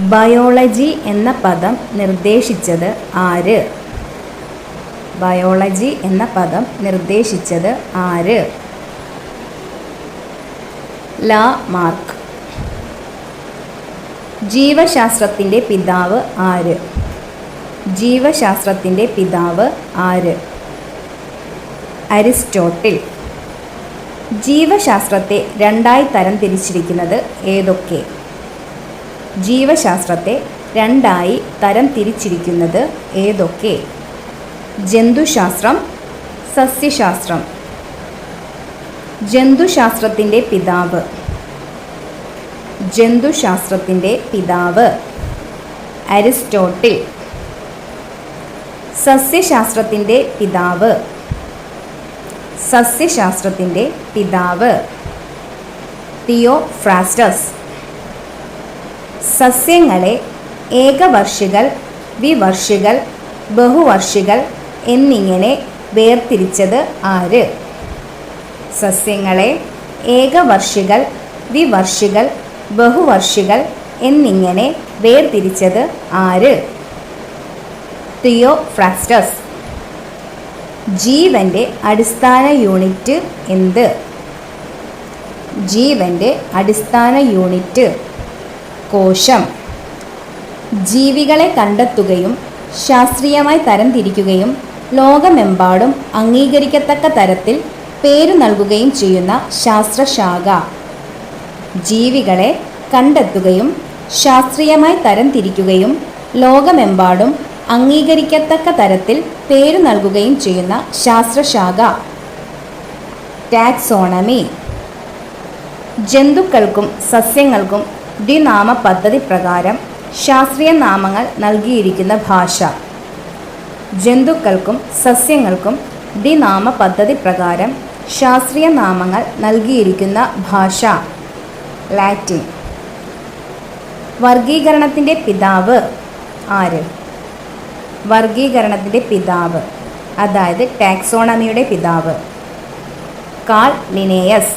Biology എന്ന പദം നിർദ്ദേശിച്ചത് ആര്? ബയോളജി എന്ന പദം നിർദ്ദേശിച്ചത് ആര്? ലാമാർക്ക്. ജീവശാസ്ത്രത്തിൻ്റെ പിതാവ് ആര്? ജീവശാസ്ത്രത്തിൻ്റെ പിതാവ് ആര്? അരിസ്റ്റോട്ടിൽ. ജീവശാസ്ത്രത്തെ രണ്ടായി തരംതിരിച്ചിരിക്കുന്നത് ഏതൊക്കെ? ജീവശാസ്ത്രത്തെ രണ്ടായി തരംതിരിച്ചിരിക്കുന്നത് ഏതൊക്കെ? ജന്തുശാസ്ത്രം, സസ്യശാസ്ത്രം. ജന്തുശാസ്ത്രത്തിൻ്റെ പിതാവ്. ജന്തുശാസ്ത്രത്തിൻ്റെ പിതാവ് അരിസ്റ്റോട്ടിൽ. സസ്യശാസ്ത്രത്തിൻ്റെ പിതാവ്. സസ്യശാസ്ത്രത്തിൻ്റെ പിതാവ് തിയോഫ്രാസ്റ്റസ്. സസ്യങ്ങളെ ഏകവർഷികൾ, വിവർഷികൾ, ബഹുവർഷികൾ എന്നിങ്ങനെ വേർതിരിച്ചത് ആര്? സസ്യങ്ങളെ ഏകവർഷികൾ, വിവർഷികൾ, ബഹുവർഷികൾ എന്നിങ്ങനെ വേർതിരിച്ചത് ആര്? തിയോഫ്രാസ്റ്റസ്. ജീവൻ്റെ അടിസ്ഥാന യൂണിറ്റ് എന്ത്? ജീവൻ്റെ അടിസ്ഥാന യൂണിറ്റ് കോശം. ജീവികളെ കണ്ടെത്തുകയും ശാസ്ത്രീയമായി തരംതിരിക്കുകയും ലോകമെമ്പാടും അംഗീകരിക്കത്തക്ക തരത്തിൽ പേരു നൽകുകയും ചെയ്യുന്ന ശാസ്ത്രശാഖ. ജീവികളെ കണ്ടെത്തുകയും ശാസ്ത്രീയമായി തരംതിരിക്കുകയും ലോകമെമ്പാടും അംഗീകരിക്കത്തക്ക തരത്തിൽ പേരു നൽകുകയും ചെയ്യുന്ന ശാസ്ത്രശാഖ. ടാക്സോണമി. ജന്തുക്കൾക്കും സസ്യങ്ങൾക്കും ദ്വിനാമ പദ്ധതി പ്രകാരം ശാസ്ത്രീയ നാമങ്ങൾ നൽകിയിരിക്കുന്ന ഭാഷ. ജന്തുക്കൾക്കും സസ്യങ്ങൾക്കും ദ്വിനാമ പദ്ധതി പ്രകാരം ശാസ്ത്രീയ നാമങ്ങൾ നൽകിയിരിക്കുന്ന ഭാഷ ലാറ്റിൻ. വർഗീകരണത്തിൻ്റെ പിതാവ് ആര്? വർഗീകരണത്തിൻ്റെ പിതാവ്, അതായത് ടാക്സോണമിയുടെ പിതാവ് കാൾ ലിനേയസ്.